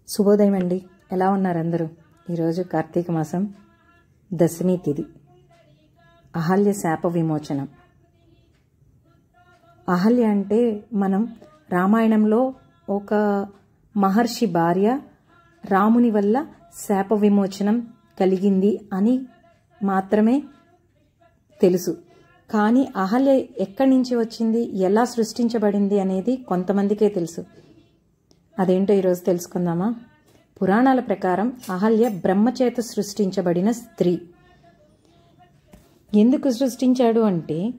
శుభోదయం అండి. ఎలా ఉన్నారు అందరూ? ఈరోజు కార్తీక మాసం దశమి తిథి. అహల్య శాప విమోచనం. అహల్య అంటే మనం రామాయణంలో ఒక మహర్షి భార్య రాముని వల్ల శాప విమోచనం కలిగింది అని మాత్రమే తెలుసు. కానీ అహల్య ఎక్కడి నుంచి వచ్చింది, ఎలా సృష్టించబడింది అనేది కొంతమందికే తెలుసు. అదేంటో ఈరోజు తెలుసుకుందామా? పురాణాల ప్రకారం అహల్య బ్రహ్మచేత సృష్టించబడిన స్త్రీ. ఎందుకు సృష్టించాడు అంటే,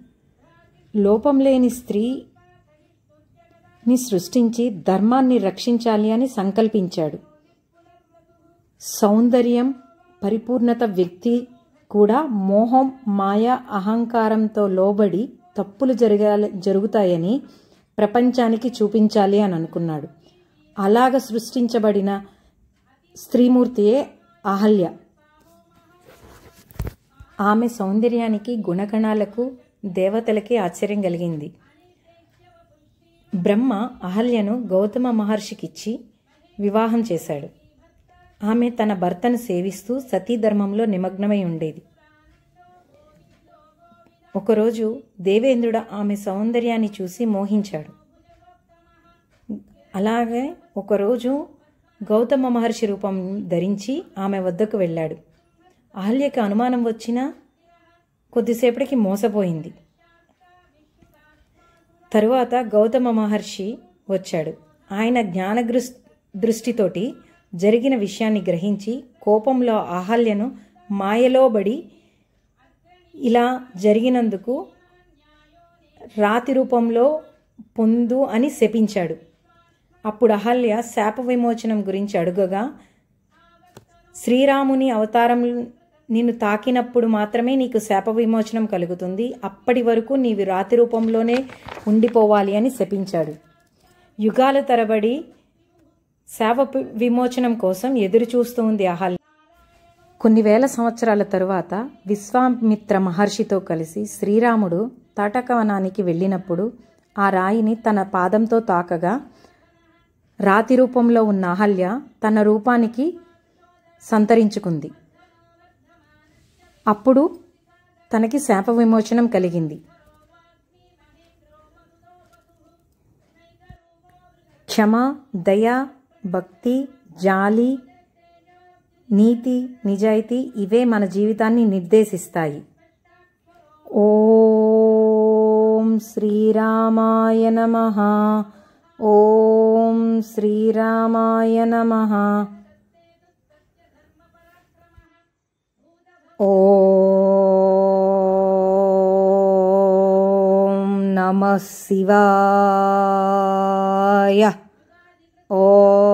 లోపం లేని స్త్రీని సృష్టించి ధర్మాన్ని రక్షించాలి అని సంకల్పించాడు. సౌందర్యం, పరిపూర్ణత వ్యక్తి కూడా మోహం, మాయ, అహంకారంతో లోబడి తప్పులు జరుగుతాయని ప్రపంచానికి చూపించాలి అని అనుకున్నాడు. అలాగ సృష్టించబడిన స్త్రీమూర్తియే అహల్య. ఆమె సౌందర్యానికి, గుణగణాలకు దేవతలకి ఆశ్చర్యం కలిగింది. బ్రహ్మ అహల్యను గౌతమ మహర్షికిచ్చి వివాహం చేశాడు. ఆమె తన భర్తను సేవిస్తూ సతీధర్మంలో నిమగ్నమై ఉండేది. ఒకరోజు దేవేంద్రుడు ఆమె సౌందర్యాన్ని చూసి మోహించాడు. అలాగే ఒకరోజు గౌతమ మహర్షి రూపం ధరించి ఆమె వద్దకు వెళ్ళాడు. అహల్యకి అనుమానం వచ్చినా కొద్దిసేపటికి మోసపోయింది. తరువాత గౌతమ మహర్షి వచ్చాడు. ఆయన జ్ఞాన దృష్టితోటి జరిగిన విషయాన్ని గ్రహించి కోపంలో అహల్యను మాయలోబడి ఇలా జరిగినందుకు రాతి రూపంలో పొందు అని శపించాడు. అప్పుడు అహల్య శాప విమోచనం గురించి అడుగగా, శ్రీరాముని అవతారం నిన్ను తాకినప్పుడు మాత్రమే నీకు శాప విమోచనం కలుగుతుంది, అప్పటి వరకు నీవు రాతి రూపంలోనే ఉండిపోవాలి అని శపించాడు. యుగాల తరబడి శాప విమోచనం కోసం ఎదురు చూస్తూ ఉంది అహల్య. కొన్ని వేల సంవత్సరాల తరువాత విశ్వామిత్ర మహర్షితో కలిసి శ్రీరాముడు తాటకవనానికి వెళ్ళినప్పుడు ఆ రాయిని తన పాదంతో తాకగా రాతి రూపంలో ఉన్న అహల్య తన రూపానికి సంతరించుకుంది. అప్పుడు తనకి శాప విమోచనం కలిగింది. క్షమ, దయ, భక్తి, జాలి, నీతి, నిజాయితీ ఇవే మన జీవితాన్ని నిర్దేశిస్తాయి. ఓం శ్రీరామాయ నమః. ఓం శ్రీరామాయ నమః. ఓం నమః శివాయ. ఓం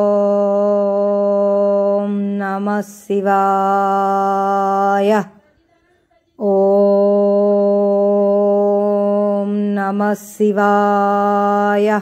నమః శివాయ. ఓం నమః శివాయ.